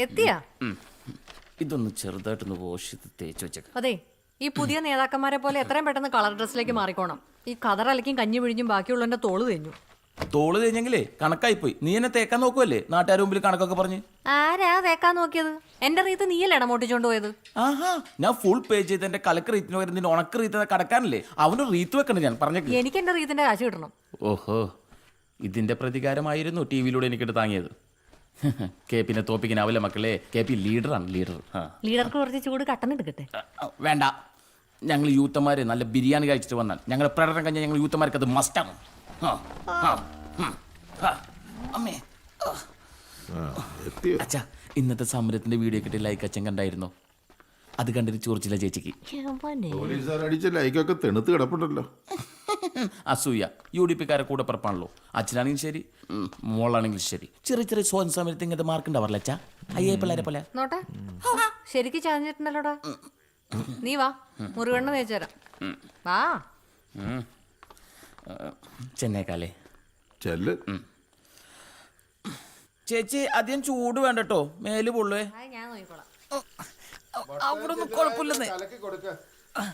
എത്തിയാ ഇതൊന്ന് ചെറുതായിട്ടൊന്ന് വാഷ് ചെയ്ത് തേച്ച് വെച്ചേക്കാം. അതെ, ഈ പുതിയ നേതാക്കന്മാരെ പോലെ എത്രയും പെട്ടെന്ന് കളർ ഡ്രസ്സിലേക്ക് മാറിക്കോണം. ഈ കതറലക്കും കഞ്ഞി പിഴിഞ്ഞും ബാക്കിയുള്ളതിന്റെ തോള് തേഞ്ഞു. തോള് തേഞ്ഞെങ്കിലേ കണക്കായിപ്പോയി. നീ എന്നെ തേക്കാൻ നോക്കുവല്ലേ നാട്ടുകാർ മുമ്പിൽ കണക്കൊക്കെ പറഞ്ഞ്. ആരാ തേക്കാൻ നോക്കിയത്? എന്റെ റീത്ത് നീയല്ലേ ഇടമോട്ടിച്ചോണ്ട് പോയത്? ആഹാ, ഞാൻ ഫുൾ പേ ചെയ്ത് എന്റെ കലക്ക് റീത്തിന് പകരം നിന്റെ ഉണക്ക് റീത്ത് കടക്കാനല്ലേ അവന് റീത്ത് വെക്കണ്ട. ഞാൻ പറഞ്ഞേക്ക്. എനിക്ക് എന്റെ റീത്തിന്റെ കാശ് കിട്ടണം. ഓഹോ, ഇതിന്റെ പ്രതികാരമായിരുന്നു ടി വിയിലൂടെ എനിക്കിട്ട് താങ്ങിയത്. കെ പിന്നെ തോപ്പിക്കാനാവില്ല മക്കളെ. കെ പി ലീഡറാണ്, ലീഡർ. ലീഡർക്ക് കുറച്ച് ചൂട് കട്ടൻ എടുക്കട്ടെ? വേണ്ട, ഞങ്ങൾ യൂത്തന്മാര് നല്ല ബിരിയാണി കഴിച്ചിട്ട് വന്നാൽ ഞങ്ങളുടെ പ്രകടനം കഴിഞ്ഞാൽ ഞങ്ങൾ യൂത്തന്മാർക്ക് അത് മസ്റ്റാണ്. അമ്മേ, അച്ഛാ, ഇന്നത്തെ സമരത്തിന്റെ വീഡിയോ കിട്ടിയ ലൈക്ക് അച്ഛൻ കണ്ടായിരുന്നോ? അത് കണ്ടിട്ട് ചോർച്ചില്ല ചേച്ചിക്ക്. ലൈക്കൊക്കെ തെണുത്ത് കിടപ്പുണ്ടല്ലോ. അസൂയ. UDP കാരെ കൂടെ പറപ്പാണല്ലോ. അച്ഛനാണെങ്കിലും ശരി, മോളാണെങ്കിലും ശരി. ചെറിയ ചെറിയ സ്വന്തം സമയത്ത് ഇങ്ങനത്തെ മാർക്ക് ഉണ്ടാവാറില്ല അച്ഛാ. അയ്യേ പിള്ളേരെ പോലെ. നോട്ടെ, ശരിക്ക് ചാഞ്ഞിട്ടുണ്ടല്ലോടാ. നീ വാ, മുറിവെണ്ണ തേച്ചു തരാം. വാ. ചെന്നൈക്കാലേ ചെല്ല്. ചേച്ചി അധികം ചൂട് വേണ്ട കേട്ടോ, മേല് പൊള്ളുവേ. ഞാൻ നോക്കിക്കോളാം. അവിടെ ഒന്നും കുഴപ്പമില്ലെന്നേ.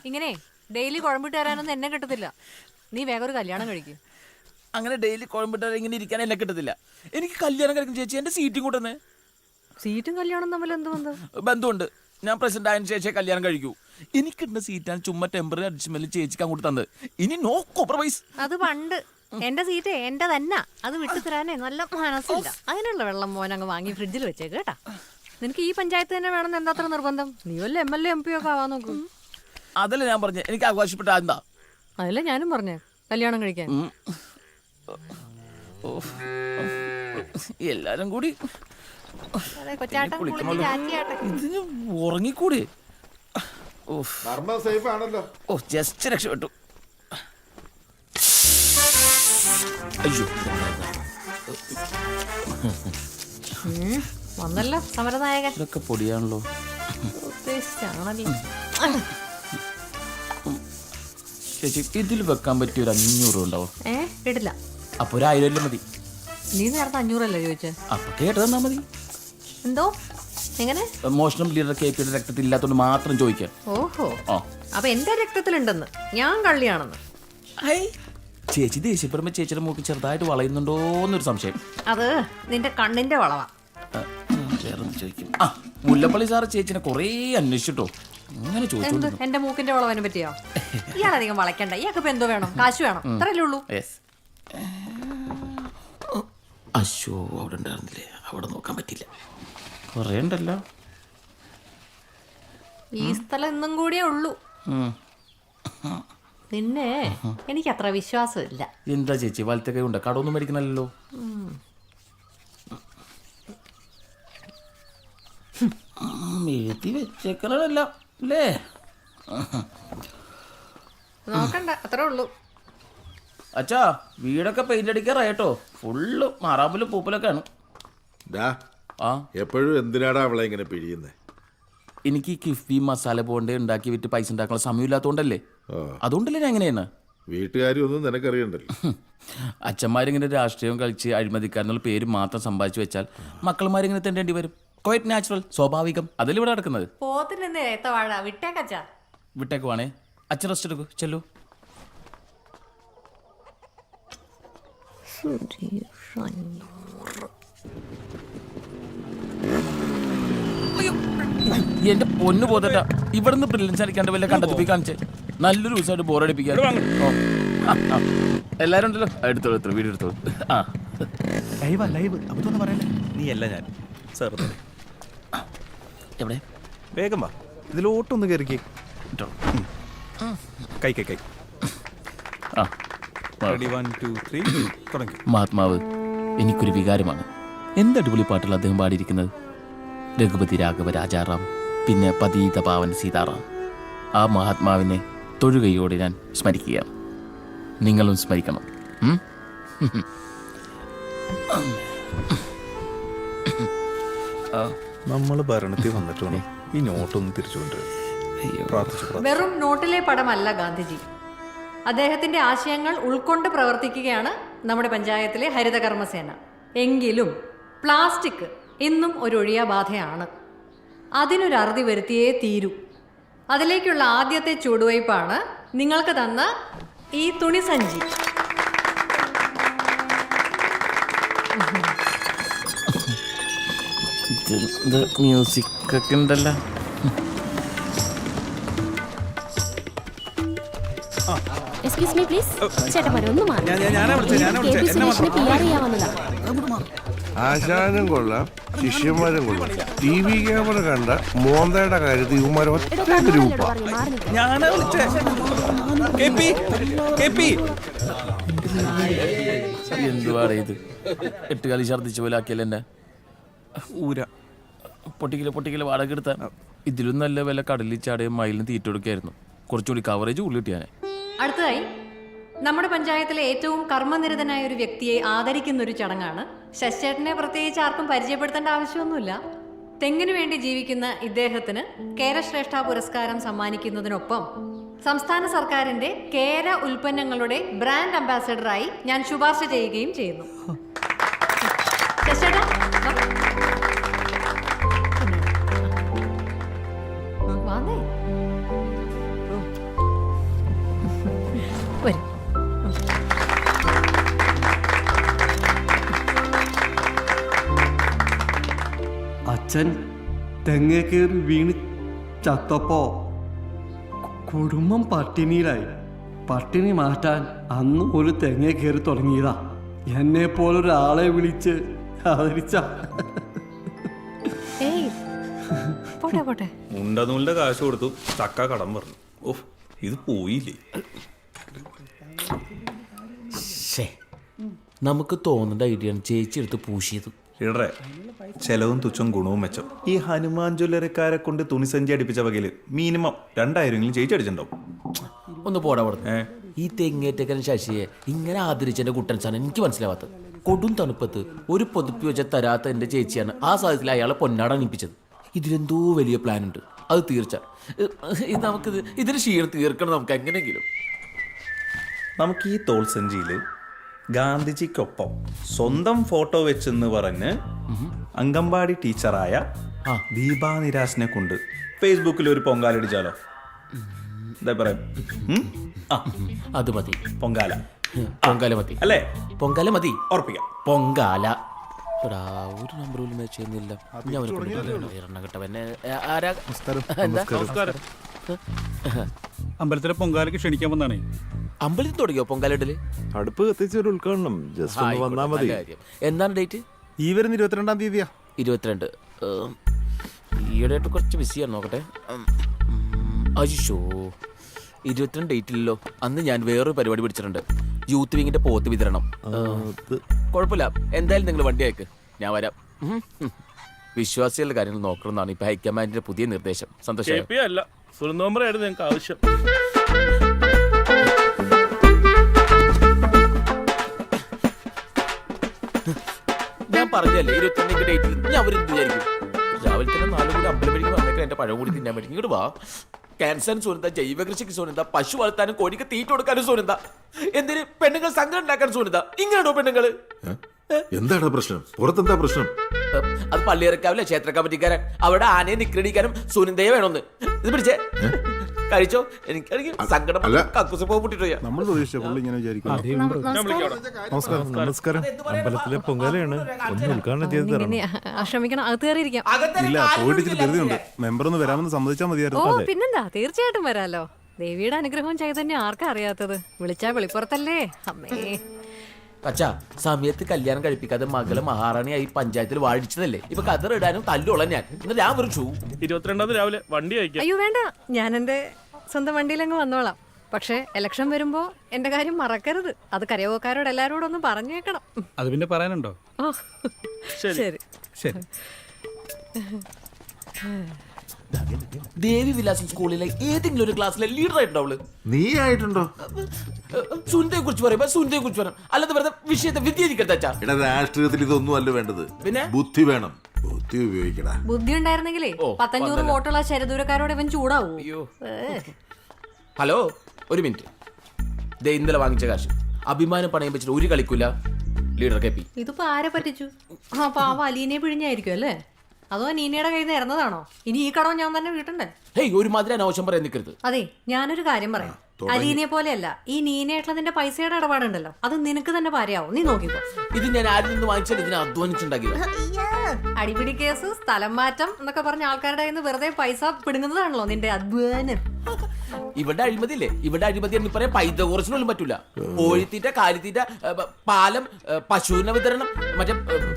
ഇങ്ങനെ ഡെയിലി കുഴമ്പിട്ട് തരാനൊന്നും എന്നെ കിട്ടത്തില്ല. നീ വേഗം ഒരു കല്യാണം കഴിക്കും. അങ്ങനെ ഡെയിലി കുഴമ്പിട്ട് ഇങ്ങനെ ഇരിക്കാൻ എന്നെ കിട്ടത്തില്ല. എനിക്ക് കല്യാണം കഴിക്കും ചേച്ചി. എന്റെ സീറ്റും കൂട്ടുന്നേ. സീറ്റും കല്യാണം തമ്മിൽ എന്ത് ബന്ധമുണ്ട്. ഞാൻ പ്രസിഡന്റ് ആയതിനു ശേഷം കല്യാണം കഴിക്കൂ. എനിക്കിട്ടുന്ന സീറ്റാണ് ചുമ്മാ ടെമ്പററി അഡ്ജസ്റ്റ്മെന്റ് ചേച്ചിക്ക് അങ്ങോട്ട് തന്നത്. ഇനി നോ കോംപ്രമൈസ്. അത് പണ്ട് എന്റെ സീറ്റ് എന്റെ തന്നെ. അത് വിട്ടു തരാനേ നല്ല മനസ്സില്ല. അതിനുള്ള വെള്ളം മോൻ അങ്ങ് വാങ്ങി ഫ്രിഡ്ജിൽ വെച്ചേക്ക് കേട്ടാ. നിനക്ക് ഈ പഞ്ചായത്ത് തന്നെ വേണമെന്ന് എന്താ അത്ര നിർബന്ധം? നീ വല്ല MLA MP ഒക്കെ ആവാൻ നോക്കൂ. അതല്ല ഞാൻ പറഞ്ഞ, എനിക്ക് ആഘോഷപ്പെട്ട എന്താ? അതല്ല ഞാനും പറഞ്ഞേ, കല്യാണം കഴിക്കാൻ. എല്ലാരും കൂടി ഇതിന് ഉറങ്ങിക്കൂടി. ആണല്ലോ. ഓ, ജസ്റ്റ് രക്ഷപ്പെട്ടു. അയ്യോ, വന്നല്ലോ സമരനായകൻ. ഇതൊക്കെ പൊടിയാണല്ലോ. ഉദ്ദേശിച്ചാണല്ലോ. ചേച്ചി ഇതിൽ വെക്കാൻ പറ്റിയ ഒരു 500 ഉണ്ടാവും. ഇടില്ല. അപ്പൊ ഒരു 1000 മതി. നീ നേരത്തെ 500 ചോദിച്ചേ. അപ്പൊ കേട്ട് തന്നാ മതി. എന്തോ എങ്ങനെ? മോഷണം ലീഡർ KP യുടെ രക്തത്തിൽ ഇല്ലാത്തോണ്ട് മാത്രം ചോദിക്കാൻ. ഓഹോ, അപ്പൊ എന്റെ രക്തത്തിലുണ്ടെന്ന്, ഞാൻ കള്ളിയാണെന്ന്. ചേച്ചി ദേഷ്യപ്പെടുമ്പോ ചേച്ചിയുടെ മൂക്ക് ചെറുതായിട്ട് വളയുന്നുണ്ടോന്നൊരു സംശയം. അത് നിന്റെ കണ്ണിന്റെ വളവാ. ചോദിക്കും. മുല്ലപ്പള്ളി സാറ് ചേച്ചിനെ കൊറേ അന്വേഷിച്ചിട്ടോ. അങ്ങനെ ചോദിച്ചു. എന്റെ മൂക്കിന്റെ വളവിനെ പറ്റിയോ? ഇയാളധികം വളയ്ക്കണ്ട. ഇയാൾക്ക് ഇപ്പൊ എന്തോ വേണം? കാശ് വേണം, അത്രയല്ലേ ഉള്ളൂ. അശോ, അവിടെ ഉണ്ടായിരുന്നില്ലേ? അവിടെ നോക്കാൻ പറ്റില്ല. കൊറേ ഉണ്ടല്ലോ. ഈ സ്ഥലം ഇന്നും കൂടിയേ ഉള്ളൂ. നിന്നെ എനിക്ക് അത്ര വിശ്വാസമില്ല. എന്താ ചേച്ചി വലത്തെ കൈ ഉണ്ട്? കടമൊന്നും മേടിക്കണല്ലോ. എഴുതി വെച്ചേക്കണല്ല അല്ലേ? നോക്കണ്ട, അത്രേ ഉള്ളൂ. അച്ഛാ, വീടൊക്കെ പെയിന്റ് അടിക്കാറായിട്ടോ. ഫുള്ള് മാറാമ്പലും പൂപ്പലൊക്കെയാണ്. എപ്പോഴും എന്തിനാടാ അവളെ ഇങ്ങനെ പിഴിയുന്നേ? എനിക്ക് കിഫ്ബി മസാല ബോണ്ട് ഉണ്ടാക്കി വിറ്റ് പൈസ ഉണ്ടാക്കാനുള്ള സമയമില്ലാത്തോണ്ടല്ലേ. അതുകൊണ്ടല്ലേ ഞാൻ എങ്ങനെയാണ്. വീട്ടുകാരൊന്നും നിനക്കറിയണ്ടല്ലോ. അച്ഛന്മാരിങ്ങനെ രാഷ്ട്രീയം കളിച്ച് അഴിമതിക്കാരെന്നുള്ള പേര് മാത്രം സമ്പാദിച്ചു വെച്ചാൽ മക്കളമാരിങ്ങനെ തെണ്ടേണ്ടി വരും. ക്വൈറ്റ് നാച്ചുറൽ, സ്വാഭാവികം. അതല്ലേ ഇവിടെ നടക്കുന്നത്. വിട്ടേക്ക് വേണേ. അച്ഛൻ റെസ്റ്റ് എടുക്കൂ, ചെല്ലു. എന്റെ പൊന്നു പോതട്ട, ഇവിടുന്ന് ബ്രില്യൻസ് അടിക്കാണ്ട് വല്ല കണ്ടെത്തി കാണിച്ചേ. നല്ലൊരു ദിവസമായിട്ട് ബോറടിപ്പിക്കാൻ. എല്ലാരും ഉണ്ടല്ലോ, എടുത്തോളൂ, വീഡിയോ എടുത്തോളൂ. നീ അല്ല ഞാൻ എവിടെ? വേഗം വാ, ഇതിലോട്ടൊന്ന് കയറിക്കേ. കൈ കൈ കൈ. മഹാത്മാവ് എനിക്കൊരു വികാരമാണ്. എന്തടിപൊളി പാട്ടുകൾ അദ്ദേഹം പാടിയിരിക്കുന്നത്. രഘുപതി രാഘവ രാജാറാം, പിന്നെ പതീത പാവൻ സീതാറാം. ആ മഹാത്മാവിനെ തൊഴുകയോടെ ഞാൻ സ്മരിക്കുകയാണ്. നിങ്ങളും സ്മരിക്കണം. നമ്മൾ ഭരണത്തിൽ വന്നിട്ടുണ്ട്. ഈ നോട്ടൊന്ന് തിരിച്ചുകൊണ്ട് വെറും നോട്ടിലെ പടമല്ല ഗാന്ധിജി. അദ്ദേഹത്തിന്റെ ആശയങ്ങൾ ഉൾക്കൊണ്ട് പ്രവർത്തിക്കുകയാണ് നമ്മുടെ പഞ്ചായത്തിലെ ഹരിതകർമ്മസേന. എങ്കിലും പ്ലാസ്റ്റിക് ഇന്നും ഒരു ഒഴിയാബാധയാണ്. അതിനൊരു അറുതി വരുത്തിയേ തീരൂ. അതിലേക്കുള്ള ആദ്യത്തെ ചുവടുവയ്പ്പാണ് നിങ്ങൾക്ക് തന്ന ഈ തുണിസഞ്ചി. മ്യൂസിക് ഒക്കെ ഉണ്ടല്ലോ. Excuse me please. ചേട്ടന്മാരെ ഒന്ന് മാറി. PR ചെയ്യാൻ വന്നതാ. ആശാനും കൊള്ളാം, ശിഷ്യന്മാരും കൊള്ളാം. TV ക്യാമറ കണ്ട മോന്തയുടെ കാര്യത്തിൽ ഇവന്മാർ ഒറ്റ ഗ്രൂപ്പാ. എന്തുവാണ് ഇത്? 8 കളി ഛർദ്ദിച്ച പോലെ ആക്കിയല്ലേ എന്നെ. ഊര പൊട്ടിക്കല് വാടക എടുത്താൽ ഇതിലും നല്ല വില കടലിൽ ചാടിയ മയിലിന് തീറ്റ കൊടുക്കായിരുന്നു. കുറച്ചുകൂടി കവറേജ് ഉള്ളിൽ കിട്ടിയാനെ. അടുത്തതായി നമ്മുടെ പഞ്ചായത്തിലെ ഏറ്റവും കർമ്മനിരതനായ ഒരു വ്യക്തിയെ ആദരിക്കുന്ന ഒരു ചടങ്ങാണ്. ശശിചേട്ടനെ പ്രത്യേകിച്ച് ആർക്കും പരിചയപ്പെടുത്തേണ്ട ആവശ്യമൊന്നുമില്ല. തെങ്ങിനു വേണ്ടി ജീവിക്കുന്ന ഇദ്ദേഹത്തിന് കേരശ്രേഷ്ഠ പുരസ്കാരം സമ്മാനിക്കുന്നതിനൊപ്പം സംസ്ഥാന സർക്കാരിന്റെ കേര ഉൽപ്പന്നങ്ങളുടെ ബ്രാൻഡ് അംബാസഡറായി ഞാൻ ശുപാർശ ചെയ്യുകയും ചെയ്യുന്നു. ശശിചേട്ടാ, വാന്നേ. വരൂ. അച്ഛൻ തെങ്ങേ കയറി വീണ് ചത്തപ്പോ കുടുംബം പട്ടിണിയിലായി. പട്ടിണി മാറ്റാൻ അന്ന് ഒരു തെങ്ങേ കയറി തുടങ്ങിയതാ. എന്നെ പോലൊരാളെ വിളിച്ച് ആദരിച്ച. ഏയ്, പോട്ടെ പോട്ടെ. മുണ്ടനൂലിന്റെ കാശ് കൊടുത്തു, ചക്ക കടം പറഞ്ഞു. ഓഹ്, ഇത് പോയില്ലേ. നമുക്ക് തോന്നേണ്ട ഐഡിയാണ് ചേച്ചി എടുത്ത് പൂശിയത്. ഇടറെ ചെലവും തുച്ഛം ഗുണവും മെച്ചം. ഈ ഹനുമാൻ ജ്വല്ലറിക്കാരെ കൊണ്ട് തുണിസഞ്ചി അടിപ്പിച്ച വകയില് മിനിമം 2000 ചേച്ചി അടിച്ചിട്ടുണ്ടാവും. ഒന്ന് പോടാ കൊടുത്ത്. ഈ തെങ്ങേറ്റക്കൻ ശശിയെ ഇങ്ങനെ ആദരിച്ചെന്റെ കുട്ടൻസാണ് എനിക്ക് മനസ്സിലാവാത്തത്. കൊടും തണുപ്പത്ത് ഒരു പൊതുപ്പി വെച്ച തരാത്ത എന്റെ ചേച്ചിയാണ് ആ സാഹചര്യത്തിൽ അയാളെ പൊന്നാട അണിപ്പിച്ചത്. ഇതിലെന്തോ വലിയ പ്ലാൻ ഉണ്ട്, അത് തീർച്ച. നമുക്കിത് ഇതിന് ക്ഷീണം തീർക്കണം നമുക്ക് എങ്ങനെയെങ്കിലും. നമുക്ക് ഈ തോൾ സഞ്ചിയില് ഗാന്ധിജിക്കൊപ്പം സ്വന്തം ഫോട്ടോ വെച്ചെന്ന് പറഞ്ഞ് അംഗൻവാടി ടീച്ചറായ ദീപാ നിരാശിനെ കൊണ്ട് ഫേസ്ബുക്കിൽ ഒരു പൊങ്കാലടിച്ചാലോ? എന്താ പറയാ? അത് മതി. പൊങ്കാല മതി അല്ലേ? പൊങ്കാല മതി. ഉറപ്പിക്കാം. പൊങ്കാല. ഒരു നമ്പർ പോലും മാച്ച് ചെയ്യുന്നില്ല. അമ്പലത്തിലെ പൊങ്കാലയ്ക്ക് ക്ഷണിക്കാൻ വന്നാണേ. അമ്പലത്തിൽ തുടങ്ങിയോ പൊങ്കാലിടല്? അടുപ്പ് കത്തിച്ച് ഒരു ഉദ്ഘാടനം ജസ്റ്റ് ഒന്ന് വന്നാ മതി. എന്താണ് ഡേറ്റ്? ഈ വരുന്ന 22-ാം തീയതിയാ. 22. ഈയിടെയായിട്ട് കുറച്ച് ബിസിയാണ്. നോക്കട്ടെ. അയ്യോ, 22 ഡേറ്റില്ലല്ലോ. അന്ന് ഞാൻ വേറൊരു പരിപാടി പിടിച്ചിട്ടുണ്ട്. യൂത്ത് വിങ്ങിന്റെ പോത്ത് വിതരണം. കുഴപ്പമില്ല, എന്തായാലും നിങ്ങൾ വണ്ടി അയക്ക്, ഞാൻ വരാം. വിശ്വാസികളുടെ കാര്യങ്ങൾ നോക്കണമെന്നാണ് ഇപ്പൊ ഹൈക്കമാൻഡിന്റെ പുതിയ നിർദ്ദേശം. സന്തോഷം. ഞങ്ങൾക്ക് ആവശ്യം. ഞാൻ പറഞ്ഞല്ലേ 22 ഡേറ്റിൽ ഞാൻ അവരെന്ത് വിചാരിക്കും? രാവിലെ തന്നെ 4 കൂടി അമ്പലം വഴിക്ക് വന്നേക്കാൻ എന്റെ പഴം കൂടി തിന്നാൻ പറ്റും. ഇങ്ങോട്ട് വാ. ക്യാൻസറിന് സോനന്ത, ജൈവ കൃഷിക്ക് സോനന്ത, പശു വളർത്താനും കോഴിക്ക് തീറ്റ കൊടുക്കാനും സോനന്ത, എന്തിന് പെണ്ണുങ്ങൾ സംഘടന ഉണ്ടാക്കാൻ സോനന്ത. ഇങ്ങനെയാണോ പെണ്ണുങ്ങള്? എന്താണ് പ്രശ്നം? പുറത്തെന്താ പ്രശ്നം? അത് പള്ളിയിറക്കാവില്ല ക്ഷേത്ര കമ്മിറ്റിക്കാരൻ. അവിടെ ആനയെ നിക്രടിക്കാനും സുനന്ദയെ വേണമെന്ന്. ഇത് പിടിച്ചേ, കഴിച്ചോ. എനിക്ക് സങ്കടം കക്കൂസ് പൊട്ടിട്ടോ. നമ്മൾ നമസ്കാരം. അമ്പലത്തിലെ പൊങ്കാലയാണ്. ഒന്ന് ഉദ്ഘാടനം ചെയ്ത് തരണം. ക്ഷമിക്കണം, അകത്ത് കയറിയിരിക്കാം. ഇല്ല, പോയിട്ട് ഇച്ചിരി ധൃതിയുണ്ട്. മെമ്പർ ഒന്ന് വരാമെന്ന് സമ്മതിച്ചാൽ മതിയായിരുന്നു. പിന്നെന്താ, തീർച്ചയായിട്ടും വരാലോ. ദേവിയുടെ അനുഗ്രഹവും ചൈതന്യം ആർക്കാ അറിയാത്തത്? വിളിച്ചാ വെളിപ്പുറത്തല്ലേ. അമ്മേ, അച്ഛാ, സമയത്ത് കല്യാണം കഴിപ്പിക്കാതെ മകളെ മഹാറാണിയായി പഞ്ചായത്തിൽ വാഴിച്ചതല്ലേ. ഇപ്പൊ കതറിടാനും തല്ലുള്ള ഞാൻ. എന്നിട്ട് ഞാൻ വിളിച്ചു 22 രാവിലെ വണ്ടി അയക്കാം. അയ്യോ വേണ്ട, ഞാൻ എന്റെ സ്വന്തം വണ്ടിയിലങ്ങ് വന്നോളാം. പക്ഷെ ഇലക്ഷൻ വരുമ്പോ എന്റെ കാര്യം മറക്കരുത്. അത് കരയോക്കാരോട് എല്ലാരോടും ഒന്ന് പറഞ്ഞേക്കണം. അത് പിന്നെ പറയാനുണ്ടോ? ഓ, ശരി ശരി. ദേവി വിലാസം സ്കൂളിലെ ഏതെങ്കിലും ഒരു ക്ലാസ്സിലെ ലീഡർ ആയിട്ടുണ്ടാവുള്ളൂ. നീ ആയിട്ടുണ്ടോ? സുനിതയെ കുറിച്ച് പറയുമ്പോ സുനിതയെ കുറിച്ച് പറയാം, അല്ലാതെ വെറുതെ വിഷയത്തെ വ്യതിചലിക്കരുത്. എടാ, രാഷ്ട്രീയത്തിൽ ഇതൊന്നും അല്ല വേണ്ടത്. പിന്നെ ബുദ്ധി വേണം. ബുദ്ധി ഉപയോഗിക്കടാ. ബുദ്ധി ഉണ്ടായിരുന്നെങ്കിലേ 500 വോട്ടുള്ള ശരദൂരക്കാരോട് ഇവൻ ചൂടാവൂ. ഹലോ, ഒരു മിനിറ്റ്. ദേ ഇന്നലെ വാങ്ങിച്ച കാശ് അഭിമാനം പണയം വെച്ചിട്ട് ഒരു കളിക്കൂല ലീഡർ കെ പി. ഇതിപ്പോ ആരെ പറ്റിച്ചു? ആ പാവ അലീനെ പിഴിഞ്ഞായിരിക്കും അല്ലേ? അതോ നീനയുടെ കയ്യിൽ നിന്ന് ഇറന്നതാണോ? ഇനി ഈ കടവും ഞാൻ തന്നെ വീട്ടണ്ടേ? ഹേയ്, ഒരു മാതിരി അനാവശ്യം പറയാൻ നിൽക്കരുത്. അതെ, ഞാനൊരു കാര്യം പറയാം. അലീനെ പോലെയല്ല, ഈ നീനയായിട്ടുള്ള നിന്റെ പൈസയുടെ ഇടപാടുണ്ടല്ലോ, അത് നിനക്ക് തന്നെ പാരയാവും. നീ നോക്കിക്കോ. ഇത് ഞാൻ ആരിൽ നിന്ന് വാങ്ങിച്ചാൽ ഇതിനെ അധ്വാനിച്ചുണ്ടാക്കിയത്. അടിപിടി കേസ്, സ്ഥലം മാറ്റം എന്നൊക്കെ പറഞ്ഞ ആൾക്കാരുടെ കയ്യിൽ നിന്ന് വെറുതെ പൈസ പിടുങ്ങുന്നതാണല്ലോ നിന്റെ അധ്വാനം. ഇവിടെ അഴിമതിയില്ലേ? ഇവിടെ അഴിമതി എന്ന് പറയാൻ പൈതകോറച്ചിനൊന്നും പറ്റൂല. കോഴിത്തീറ്റ, കാലിത്തീറ്റ, പാലം, പശുവിന വിതരണം, മറ്റേ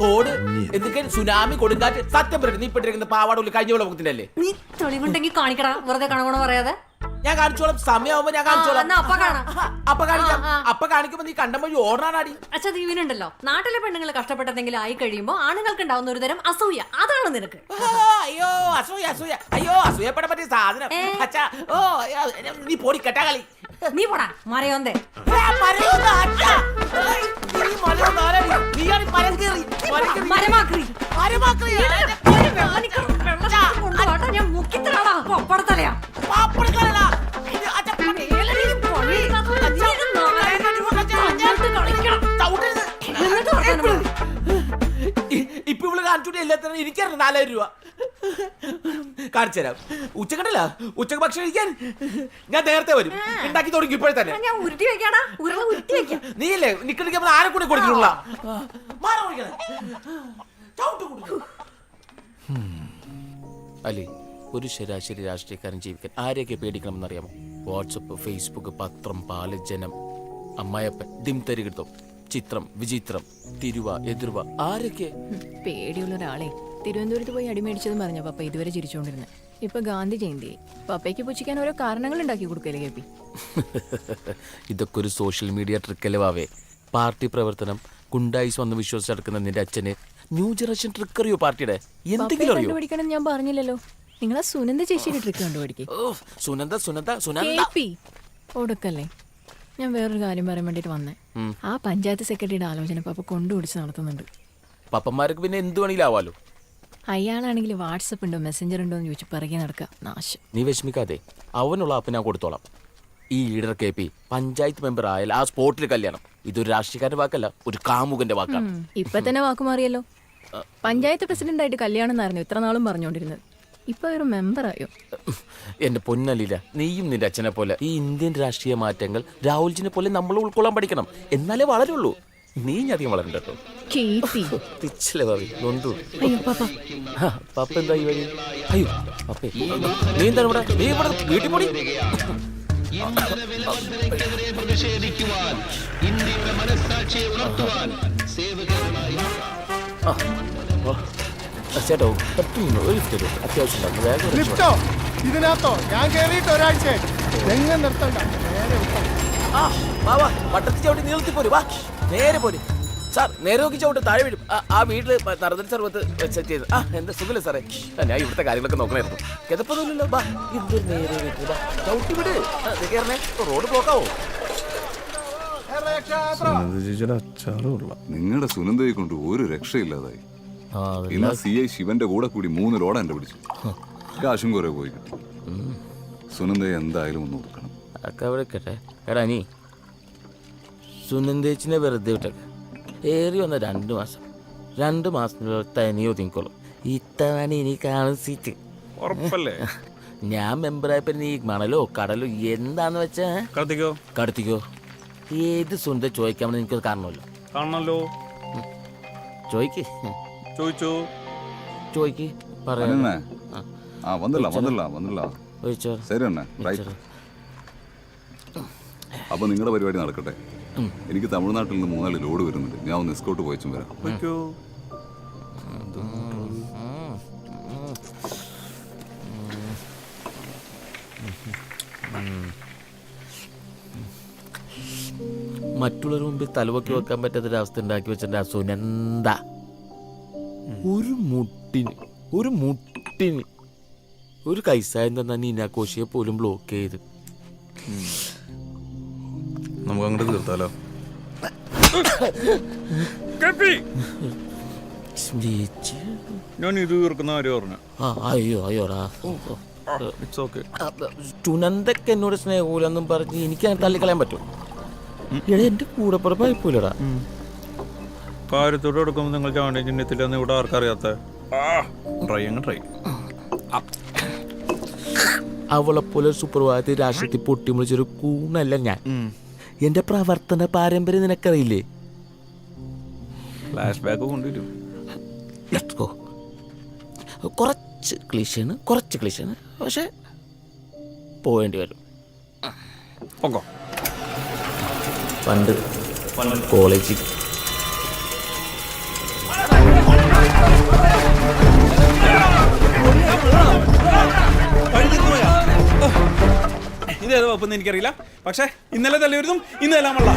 ഓട്, എന്തൊക്കെ സുനാമി, കൊടുങ്കാറ്റ്. സത്യം പറയും, നീ പെട്ടിരിക്കുന്ന പാവാടുള്ള കഴിഞ്ഞ വെള്ളത്തിന്റെ അല്ലേ? നീ തെളിവുണ്ടെങ്കിൽ കാണിക്കടാ, വെറുതെ കണകണ പറയാതെ. ഞാൻ കാണിച്ചോളാം, സമയമാകുമ്പോ ഞാൻ കാണിച്ചോളാം. എന്നാ അപ്പ കാണാം. അപ്പൊ കാണിക്കാം. അപ്പൊ കാണിക്കുമ്പോ നീ കണ്ടം വഴി ഓടാനാടി. അച്ഛാ, ദീവിനുണ്ടല്ലോ, നാട്ടിലെ പെണ്ണുങ്ങൾ കഷ്ടപ്പെട്ടെന്തെങ്കിലും ആയി കഴിയുമ്പോ ആണുങ്ങൾക്ക് ഉണ്ടാവുന്ന ഒരു തരം അസൂയ. അതാണ് നിനക്ക്. അയ്യോ അസൂയ, അസൂയ, അയ്യോ അസൂയപ്പെടാൻ പറ്റിയ സാധനം. അച്ഛാ, ഓ നീ പോടി കെട്ടാ കളി. നീ പോടാ മറയോന്തേ. മരമാക്രി. ഞാൻ മുക്കിത്തരാടാ പപ്പടത്തലയാ. ഇപ്പൊ ഇവള് കാണിച്ചോട്ടെ എല്ലാത്തിനും എനിക്കറിയാം 4000 രൂപ കാണിച്ചു തരാം. ഉച്ചക്കണ്ടല്ല, ഉച്ചക്ക് ഭക്ഷണം കഴിക്കാൻ ഞാൻ നേരത്തെ വരും. ഉണ്ടാക്കി തുടങ്ങി ഇപ്പോഴെ തന്നെ. ഞാൻ ഉരുട്ടി വെക്കാടാ, ഉരുള ഉരുട്ടി വെക്കാം. നീയല്ലേ നിക്കടിക്കുമ്പോൾ ആരെ കൂടെ കൊടുത്തിട്ടുള്ള അല്ലേ? ഒരു ശരാശരി രാഷ്ട്രീയക്കാരൻ ജീവിക്കാൻ ആരെയൊക്കെ പേടിക്കണമെന്നറിയാമോ? വാട്സപ്പ്, ഫേസ്ബുക്ക്, പത്രം, പാല്, ജനം, അമ്മായപ്പൻ, ദിംതരികിടത്തം, ചിത്രം, വിചിത്രം, തിരുവ, എതിർവ, ആരൊക്കെ? പേടിയുള്ള ഒരാളെ തിരുവനന്തപുരത്ത് പോയി അടിമേടിച്ചതെന്ന് പറഞ്ഞ പപ്പ ഇതുവരെ ചിരിച്ചുകൊണ്ടിരുന്നത്. ഇപ്പൊ ഗാന്ധി ജയന്തി, പപ്പയ്ക്ക് പുച്ഛിക്കാൻ ഓരോ കാരണങ്ങൾ ഉണ്ടാക്കി കൊടുക്കല്ലേ കേപ്പി? ഇതൊക്കെ ഒരു സോഷ്യൽ മീഡിയ ട്രിക്കല്ലേ വാവേ. പാർട്ടി പ്രവർത്തനം ഗുണ്ടായിസ് വന്ന് വിശ്വസിച്ചെടുക്കുന്ന നിന്റെ അച്ഛന് ന്യൂ ജനറേഷൻ ട്രിക്ക് അറിയോ? പാർട്ടിയുടെ എന്തെങ്കിലും അറിയോ? കണ്ടുപിടിക്കണം ഞാൻ പറഞ്ഞില്ലല്ലോ. നിങ്ങളാ സുനന്ദ ചേച്ചിയുടെ ട്രിക്ക് കണ്ടുപിടിക്കും. സുനന്ദ സുനന്ദ സുനന്ദ ഒടുക്കല്ലേ. ഞാൻ വേറൊരു കാര്യം പറയാൻ വേണ്ടിട്ട് വന്നേ. ആ പഞ്ചായത്ത് സെക്രട്ടറിയുടെ ആലോചന പപ്പ കൊണ്ടുപിടിച്ച് നടത്തുന്നുണ്ട്. പപ്പന്മാർക്ക് പിന്നെ എന്ത് വേണമെങ്കിലും ആവാലോ. അയാളാണെങ്കിൽ വാട്സപ്പ് ഉണ്ടോ മെസ്സഞ്ചർ ഉണ്ടോ എന്ന് ചോദിച്ചു പിറകെ നടക്കുക. നാശം. നീ വിഷമിക്കാതെ, അവനുള്ള ആപ്പ് ഞാൻ കൊടുത്തോളാം. ഈ leader K P panchayat member ആയാൽ ആ സ്പോട്ടിൽ കല്യാണം. ഇതൊരു രാഷ്ട്രീയക്കാരന്റെ വാക്കല്ല, ഒരു കാമുകന്റെ വാക്കാണ്. ഇപ്പൊ തന്നെ വാക്ക് മാറിയല്ലോ. പഞ്ചായത്ത് പ്രസിഡന്റ് ആയിട്ട് കല്യാണം എന്നായിരുന്നു ഇത്ര നാളും പറഞ്ഞുകൊണ്ടിരുന്നത്. ഇപ്പൊ ഒരു മെമ്പറായോ? എന്റെ പൊന്നലില്ല, നീയും നിന്റെ അച്ഛനെ പോലെ ഈ ഇന്ത്യൻ രാഷ്ട്രീയ മാറ്റങ്ങൾ രാഹുൽജിനെ പോലെ നമ്മൾ ഉൾക്കൊള്ളാൻ പഠിക്കണം. എന്നാലേ വളരുള്ളൂ. നീ അധികം വളരണ്ട കേട്ടോ. പിച്ചിലെ ഭാവി നൊന്തു. പപ്പ എന്താ ഈ വഴി? അയ്യോ പപ്പേ, നീ എന്താണ് ഇവിടെ? നീ ഇവിടെ വീട്ടിൽ പോടി. ചേട്ടോ പെട്ടെന്ന് ഒരു ലിഫ്റ്റ് തരും, അത്യാവശ്യം. ഇതിനകത്തോ ഞാൻ കേറിയിട്ട് ഒരാഴ്ച നിർത്തണ്ട. ആ വാ വാ, വട്ടത്തി ചവിട്ടി നീളത്തി പോരും. വാ നേരെ പോര് സാർ. നേരെ നോക്കി ചവിട്ട് താഴെ വീഴും. ആ വീട്ടില് നറുതരി സർവത്ത് സെറ്റ് ചെയ്ത്. എന്താ സുഖല്ലേ സാറേ? ഞാൻ ഇവിടുത്തെ കാര്യങ്ങളൊക്കെ നോക്കണായിരുന്നു. കിതപ്പൊന്നുമില്ലല്ലോ. വാ എന്തൊരു നേരെ വീട്ടിൽ. വാ ചവിട്ടി വിട്. നീ കയറണേ, റോഡ് ബ്ലോക്കാവോ? നിങ്ങളുടെ സുനന്ദയെ കൊണ്ട് ഒരു രക്ഷയില്ലാതായി. ഇന്ന് CI ശിവന്റെ കൂടെ കൂടി 3 ലോഡ് എന്റെ പിടിച്ചു. കാശും കുറെ പോയി കിട്ടി. സുനന്ദയെ എന്തായാലും ഒന്ന് നോക്കണം. അതൊക്കെ അവിടെ കേട്ടെ. എടാ നീ സുനന്ദേച്ചിനെ വെറുതെ വിട്ടേക്ക്. ഏറി വന്ന 2 മാസം. 2 മാസത്തിനുള്ള തനിയോ തിങ്കോളൂ. ഇത്തവണ ഇനി കാണും സീറ്റ് ഉറപ്പല്ലേ? ഞാൻ മെമ്പറായപ്പോ നീ മണലോ കടലോ എന്താന്ന് വെച്ചാ കടത്തിക്കോ. ഏത് സുന്ദ ചോദിക്കാമെന്ന് എനിക്കത് കാണണമല്ലോ. കാണണല്ലോ. ചോദിക്ക് ചോദിക്ക് പറയാ. ശരി അണ്ണേ, റൈറ്റ്. അപ്പൊ നിങ്ങളുടെ പരിപാടി നടക്കട്ടെ. എനിക്ക് തമിഴ്നാട്ടിൽ നിന്ന് 3 ലോഡ് വരുന്നുണ്ട്. ഞാൻ ഒന്ന് എസ്കോട്ട് പോയിച്ചും വരാം. മറ്റുള്ളവർ മുമ്പിൽ തലവൊക്കി വെക്കാൻ പറ്റാത്തൊരവസ്ഥ ഉണ്ടാക്കി വെച്ചിട്ട് ആ സുനന്ദ ഒരു മുട്ടിന് ഒരു കൈസായം തന്നാ നീനാഘോഷിയെ പോലും ബ്ലോക്ക് ചെയ്ത്. നമുക്ക് അങ്ങോട്ട് തീർത്താലോ? ഞാൻ ഇത് തീർക്കുന്ന കാര്യം പറഞ്ഞു. അയ്യോടാ സുനന്ദക്ക് എന്നോട് സ്നേഹമില്ലെന്നും പറഞ്ഞ് എനിക്ക് തള്ളിക്കളയാൻ പറ്റും? എന്റെ കൂടെ പറപ്പായിപ്പോലടാ. കാര്യത്തോട് എടുക്കുമ്പോൾ നിങ്ങൾ ചാണ്ടി ചിഹ്നത്തില്ലെന്ന് ഇവിടെ ആർക്കറിയാത്ത ട്രൈ അങ്ങ് ട്രൈ. അവളെ പോലെ സുപ്രഭാതത്തിൽ രാഷ്ട്രീയത്തിൽ പൊട്ടിമുളിച്ചൊരു കൂണല്ല ഞാൻ. എന്റെ പ്രവർത്തന പാരമ്പര്യം നിനക്കറിയില്ലേ? ഫ്ലാഷ് ബാക്ക് കൊണ്ടുവരും. കുറച്ച് ക്ലീശാണ്, പക്ഷെ പോവേണ്ടി വരും. പൊക്കോ. പണ്ട് കോളേജിൽ ഇതേത് വകുപ്പെന്ന് എനിക്കറിയില്ല, പക്ഷെ ഇന്നലെ തല്ലിവരുന്നും ഇന്നെല്ലാം വെള്ള.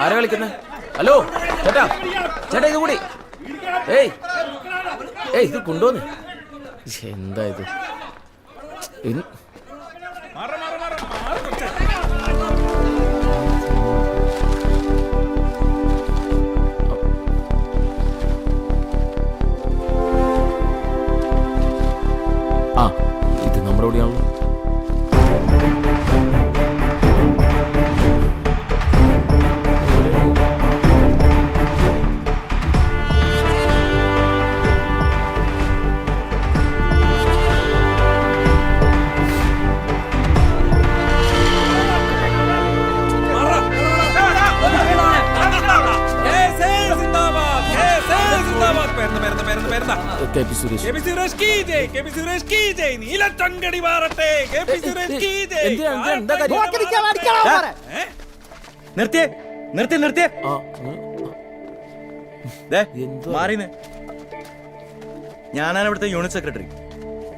ആരാ കളിക്കുന്നേ? ഹലോ ചേട്ടാ, ചേട്ടാ ഇത് കൂടി. ഏയ് ഇത് കൊണ്ടുവന്ന് എന്താ ഇത്? ആ ഇത് നമ്മുടെ കൂടെയാണല്ലോ. നിർത്തിയേ ഞാനാണ് ഇവിടുത്തെ യൂണിറ്റ് സെക്രട്ടറി.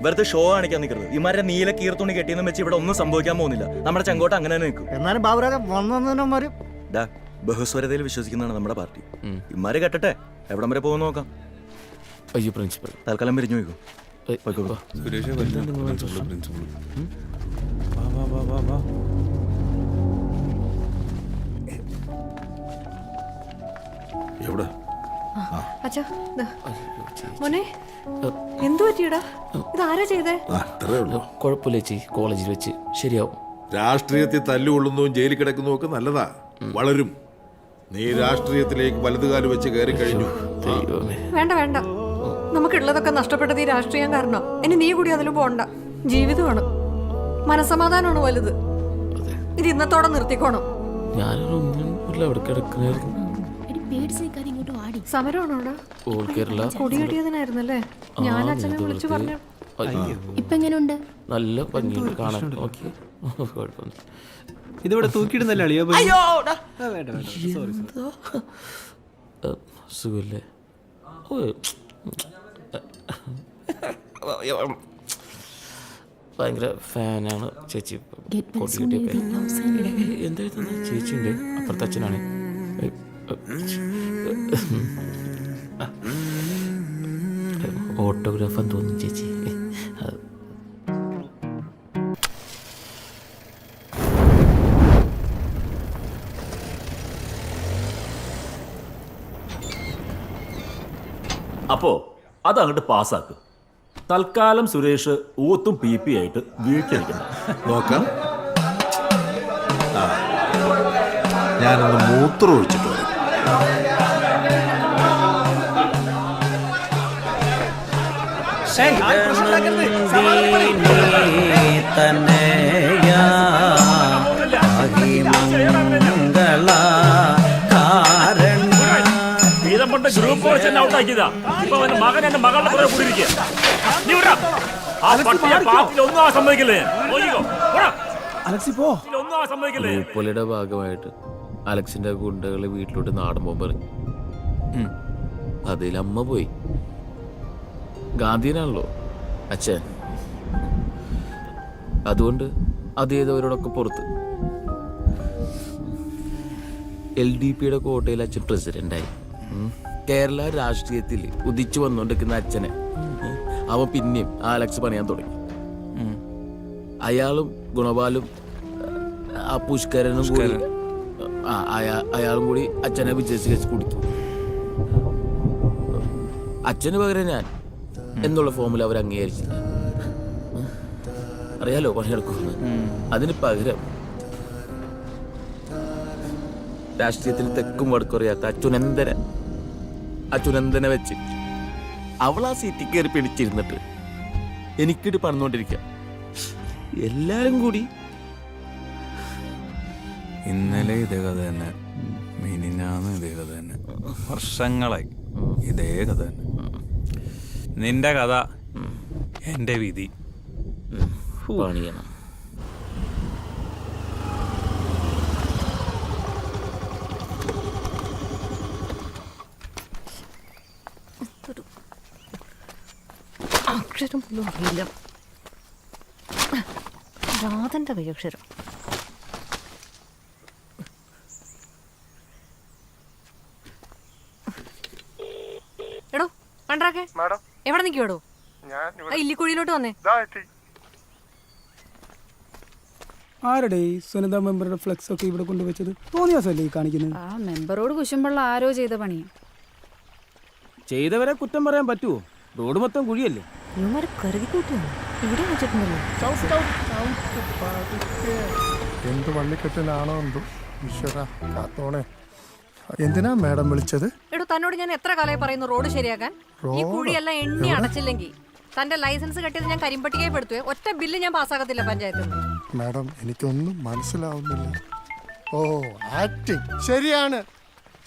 വെറുതെ ഷോ കാണിക്കാൻ നിൽക്കരുത്. ഇമാരുടെ നീല കീർത്തുണി കെട്ടിയെന്ന് വെച്ച് ഇവിടെ ഒന്നും സംഭവിക്കാൻ പോകുന്നില്ല. നമ്മുടെ ചെങ്കോട്ട അങ്ങനെ തന്നെ നിൽക്കും. എന്നാലും ബാബുരാജ വന്നവന്മാര് ബഹുസ്വരതയിൽ വിശ്വസിക്കുന്നതാണ് നമ്മുടെ പാർട്ടി. ഇമാര് കെട്ടട്ടെ, എവിടം വരെ പോകുന്ന നോക്കാം. അയ്യോ പ്രിൻസിപ്പൽ, തൽക്കാലം പിരിഞ്ഞു പോയിക്കോ. എവിടെ? അച്ഛാ മോനെ, എന്തു പറ്റിയടാ? ഇത് ആരാ ചെയ്തേ? അത്രേ ഉള്ളൂ. കുഴപ്പമില്ല ചേച്ചി, കോളേജിൽ വെച്ച് ശരിയാവും. രാഷ്ട്രീയത്തിൽ തല്ലുകൊള്ളുന്നതും ജയിലിൽ കിടക്കുന്നതും ഒക്കെ നല്ലതാ, വളരും. നീ രാഷ്ട്രീയത്തിലേക്ക് വലതുകാല് വെച്ച് കയറി കഴിഞ്ഞു. വേണ്ട വേണ്ട, നമുക്കുള്ളതൊക്കെ നഷ്ടപ്പെട്ടത് ഈ രാഷ്ട്രീയം കാരണം. ഇനി നീ കൂടി അതിലും പോണ്ട. ജീവിതമാണ്, മനസമാധാനമാണ് വലുത്. ഇത് ഇന്നത്തോടെ നിർത്തിക്കോണം. സമരമാണോടാ? കൊടികെട്ടിയതിനായിരുന്നല്ലേ? ഞാൻ അച്ഛനെ വിളിച്ചു പറഞ്ഞു. ഇപ്പൊ എങ്ങനെയുണ്ട്? നല്ല ഭംഗിയുണ്ട് കാണാൻ. ഇതിവിടെ തൂക്കിയിടുന്നല്ലേ അളിയോ? സുഖല്ലേ? ഭയങ്കര ഫാനാണ് ചേച്ചി. എന്തായിരുന്നു ചേച്ചിയുണ്ട്, അപ്പുറത്തെ അച്ഛനാണ്. ഓട്ടോഗ്രാഫ് എന്ന് തോന്നുന്നു ചേച്ചി. അപ്പോ അതങ്ങോട്ട് പാസ്സാക്ക്. തൽക്കാലം സുരേഷ് ഊത്തും PP ആയിട്ട് വീട്ടിലിരിക്കണം. നോക്കാം. ഞാനൊന്ന് മൂത്രം ഒഴിച്ചിട്ട് വരാം. ഗ്രൂപ്പ് ഔട്ടാക്കിയതാ. ഇപ്പൊ മകൻ എന്റെ മകളുടെ പുറകെ കൂടിയിരിക്കുക. ഗ്രൂപ്പുകളുടെ ഭാഗമായിട്ട് അലക്സിന്റെ ഗുണ്ടകള് വീട്ടിലോട്ട് നാടൻ പോകുമ്പോ പറഞ്ഞു. അതിലമ്മ പോയി. ഗാന്ധിയനാണല്ലോ അച്ഛൻ, അതുകൊണ്ട് അത് ചെയ്തവരോടൊക്കെ പുറത്ത്. LDPയുടെ കോട്ടയിൽ അച്ഛൻ പ്രസിഡന്റായി. കേരള രാഷ്ട്രീയത്തിൽ ഉദിച്ചു വന്നുകൊണ്ടിരിക്കുന്ന അച്ഛനെ അവൻ പിന്നെയും ആലക്സ് പണിയാൻ തുടങ്ങി. അയാളും ഗുണപാലും ആ പുഷ്കരനും കൂടി അയാളും കൂടി അച്ഛനെ വിജയിച്ച് കുടിക്കും. അച്ഛന് പകരം ഞാൻ എന്നുള്ള ഫോമിൽ അവർ അംഗീകരിച്ചില്ല. അറിയാലോ പണിയെടുക്കുമെന്ന്. അതിന് പകരം രാഷ്ട്രീയത്തിൽ തെക്കും വടക്കറിയാത്ത അച്യുനന്ദനെ വെച്ച് അവളാ സീറ്റിൽ കയറി പിടിച്ചിരുന്നിട്ട് എനിക്കിട്ട് പറഞ്ഞുകൊണ്ടിരിക്കുക. എല്ലാരും കൂടി ഇന്നലെ ഇതേ കഥ തന്നെ, മിനിഞ്ഞാന്ന് ഇതേ കഥ തന്നെ, വർഷങ്ങളായി ഇതേ കഥ തന്നെ. നിന്റെ കഥ, എന്റെ വിധി. പണിയണം. അക്ഷരം പോലും അറിയില്ല. രാധന്റെ കൈയക്ഷരം. എടോ കണ്ടാക്കെ എവിടെ നിൽക്കുവടോ? ഇല്ലിക്കുഴിയിലോട്ട് വന്നേ. ആരുടെ സുനിത മെമ്പറുടെ ഫ്ലെക്സ് ഒക്കെ ഇവിടെ കൊണ്ടുവച്ചത്? തോന്നിയാസല്ലേ ഈ കാണിക്കുന്നത്? ആ മെമ്പറോട് കുശുമ്പുള്ള ആരോ ചെയ്ത പണിയാ. ചെയ്തവരെ കുറ്റം പറയാൻ പറ്റുമോ? റോഡ് മൊത്തം കുഴിയല്ലേ. ഇവന്മാര് കരുതി കൂട്ടിയാണ് ഇവിടെ വെച്ചിട്ടുണ്ടല്ലോ. എന്ത് വള്ളിക്കെട്ടിനാണോ എന്തോ ഈശ്വര കാത്തോണേ. എന്തിനാ മാഡം വിളിച്ചത്? എടോ തന്നോട് ഞാൻ എത്ര കാലമായി പറയുന്നു റോഡ് ശരിയാക്കാൻ. ഈ കുഴിയെല്ലാം എണ്ണി അടച്ചില്ലെങ്കിൽ തന്റെ ലൈസൻസ് കെട്ടിയത് ഞാൻ കരിമ്പട്ടികയെ പെടുത്തുവേ. ഒറ്റ ബില്ല് ഞാൻ പാസ്സാക്കത്തില്ല പഞ്ചായത്തിൽ നിന്ന്. മാഡം എനിക്കൊന്നും മനസ്സിലാവുന്നില്ല. ഓ ആക്ടിങ് ശരിയാണ്,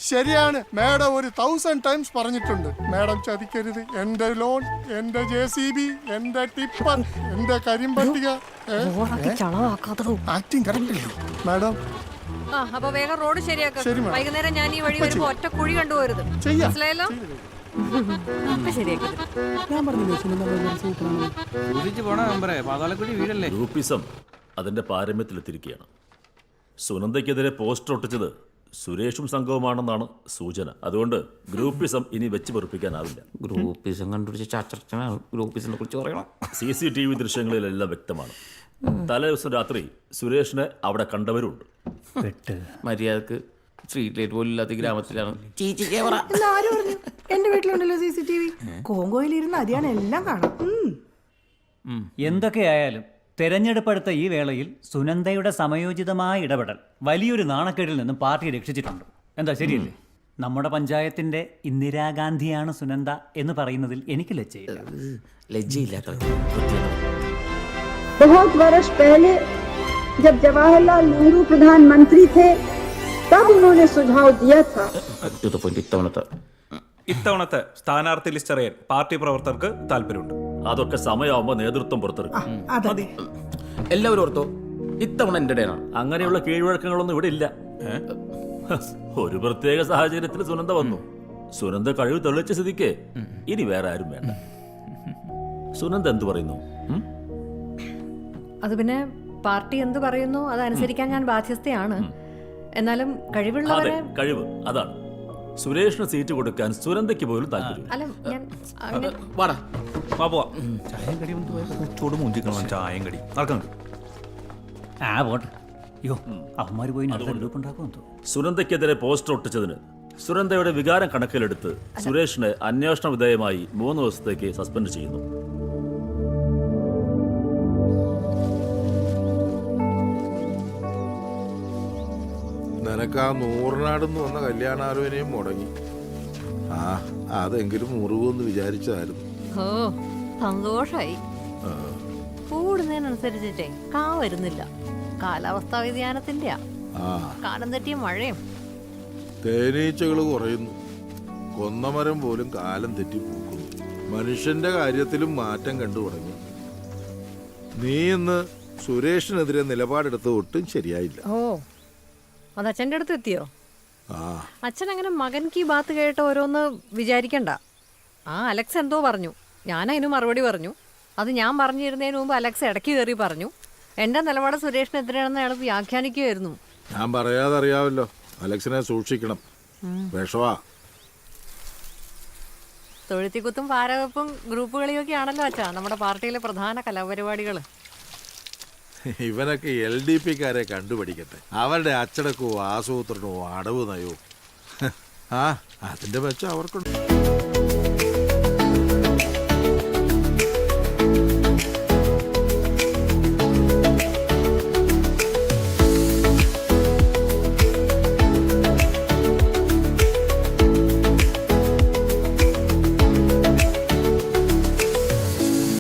ശരിയാണ്. മാഡം ഒരു 1000 ടൈംസ് പറഞ്ഞിട്ടുണ്ട്. മാഡം ചതിക്കരുത്. എന്റെ ലോൺ, എന്റെ JCB, എന്റെ ടിപ്പർ, എന്റെ കരിമ്പട്ടിക. ആക്ടിങ് കറക്റ്റ് അല്ലേ മാഡം? ആ അപ്പൊ വേഗം റോഡ് ശരിയാക്കാം. ശരി, മാഡം. വൈകുന്നേരം ഞാൻ ഈ വഴി വരുമ്പോ ഒറ്റ കുഴി കണ്ടുപോരുത്. ചെയ്യാം. മനസ്സിലായല്ലോ? ശരിയാക്കി. ഞാൻ പറഞ്ഞില്ലേ സുനിത മെമ്പർ സൂപ്പറാണ്. ഗ്രൂപ്പിസം അതിന്റെ പാരമ്യത്തിലെത്തിയിരിക്കുകയാണ്. സുനന്ദയ്ക്കെതിരെ പോസ്റ്റർ ഒട്ടിച്ചത് സുരേഷും സംഘവുമാണെന്നാണ് സൂചന. അതുകൊണ്ട് ഗ്രൂപ്പിസം ഇനി വെച്ച് വെറുപ്പിക്കാനാവില്ല. ഗ്രൂപ്പിസം കണ്ടുപിടിച്ച ചാച്ചനാണ് ഗ്രൂപ്പിസിനെ കുറിച്ച് പറയണം. CCTV ദൃശ്യങ്ങളിലെല്ലാം വ്യക്തമാണ്. തലേ ദിവസം രാത്രി സുരേഷിനെ അവിടെ കണ്ടവരുണ്ട്. മര്യാദക്ക് സ്ട്രീറ്റ് ലൈറ്റ് പോലും ഇല്ലാത്ത ഗ്രാമത്തിലാണ്. എന്റെ വീട്ടിലുണ്ടല്ലോ CCTV. കോങ്കോയിലിരുന്ന് അതിയാണ് എല്ലാം കാണാം. എന്തൊക്കെയായാലും തെരഞ്ഞെടുപ്പെടുത്ത ഈ വേളയിൽ സുനന്ദയുടെ സമയോചിതമായ ഇടപെടൽ വലിയൊരു നാണക്കേടിൽ നിന്നും പാർട്ടി രക്ഷിച്ചിട്ടുണ്ട്. എന്താ ശരിയല്ലേ? നമ്മുടെ പഞ്ചായത്തിന്റെ ഇന്ദിരാഗാന്ധിയാണ് സുനന്ദ എന്ന് പറയുന്നതിൽ എനിക്ക് ലജ്ജയില്ല. ലജ്ജയില്ലാത്ത बहुत वर्ष पहले जब जवाहरलाल नेहरू प्रधानमंत्री थे तब उन्होंने सुझाव दिया था. ഇത്തവണത്തെ സ്ഥാനാർത്ഥി ലിസ്റ്റ് അറിയാൻ പാർട്ടി പ്രവർത്തകർക്ക് താല്പര്യമുണ്ട്. അതൊക്കെ സമയമാകുമ്പോൾ നേതൃത്വം പുറത്തിറക്കും. എല്ലാവരും ഓർത്തോ, ഇത്തവണ എന്റെ ഡേനാണ്. അങ്ങനെയുള്ള കീഴ്വഴക്കങ്ങളൊന്നും ഇവിടെ ഇല്ല. ഒരു പ്രത്യേക സാഹചര്യത്തിൽ സുനന്ദ വന്നു. സുനന്ദ കഴിവ് തെളിയിച്ച സ്ഥിതിക്ക് ഇനി വേറെ ആരും വേണ്ട. സുനന്ദ എന്തു പറയുന്നു? അത് പിന്നെ പാർട്ടി എന്ത് പറയുന്നു അതനുസരിക്കാൻ ഞാൻ ബാധ്യസ്ഥയാണ്. എന്നാലും കഴിവുള്ളവരെ കഴിവ് അതാണ്. സുരേഷിന് സീറ്റ് കൊടുക്കാൻ സുനന്ദയ്ക്ക് പോലും താല്പര്യം. അല്ല ഞാൻ ചായം കടി ചൂട് മൂഞ്ചിക്കണം. ചായം കടി നടക്കണം. സുനന്ദയ്ക്കെതിരെ പോസ്റ്റർ ഒട്ടിച്ചതിന് സുനന്ദയുടെ വികാരം കണക്കിലെടുത്ത് സുരേഷിനെ അന്വേഷണ വിധേയമായി 3 ദിവസത്തേക്ക് സസ്പെൻഡ് ചെയ്യുന്നു. നിനക്ക് ആ നൂറിനാടെന്ന് വന്ന കല്യാണാലോചനയും മുടങ്ങി. ആ അതെങ്കിലും മുറിവെന്ന് വിചാരിച്ചതായിരുന്നു. ഓ സന്തോഷായി. കൂടുന്നതിനനുസരിച്ചിട്ടേ കാ വരുന്നില്ല. കാലാവസ്ഥാ വ്യതിയാനത്തിന്റെയാ. കാലം തെറ്റിയ മഴയും. തേനീച്ചകൾ കുറയുന്നു. കൊന്നമരം പോലും കാലം തെറ്റി പൂക്കുന്നു. മനുഷ്യന്റെ കാര്യത്തിലും മാറ്റം കണ്ടു തുടങ്ങി. നീ ഇന്ന് സുരേഷിനെതിരെ നിലപാടെടുത്ത് ഒട്ടും ശരിയായില്ല. ഓ അത് അച്ഛൻ്റെ അടുത്ത് എത്തിയോ? അച്ഛൻ അങ്ങനെ മകൻ കി ബാത്ത് കേട്ട ഓരോന്ന് വിചാരിക്കണ്ട. ആ അലക്സ് എന്തോ പറഞ്ഞു, ഞാൻ അതിന് മറുപടി പറഞ്ഞു. അത് ഞാൻ പറഞ്ഞു തരുന്നതിന് മുമ്പ് അലക്സ് ഇടയ്ക്ക് കയറി പറഞ്ഞു. എൻ്റെ നിലപാട് സുരേഷിനെതിരെയാണെന്ന് അയാൾ വ്യാഖ്യാനിക്കുകയായിരുന്നു. ഞാൻ പറയാതെ അറിയാമല്ലോ, അലക്സിനെ സൂക്ഷിക്കണം. വിഷവാ. തൊഴുത്തിക്കുത്തും പാരവെപ്പും ഗ്രൂപ്പ് കളിയൊക്കെ ആണല്ലോ അച്ഛാ നമ്മുടെ പാർട്ടിയിലെ പ്രധാന കലാപരിപാടികൾ. ഇവനൊക്കെ LDPക്കാരെ കണ്ടുപിടിക്കട്ടെ. അവരുടെ അച്ചടക്കവും ആസൂത്രണവും അടവ് നയവും അതിന്റെ മെച്ചം അവർക്കുണ്ട്.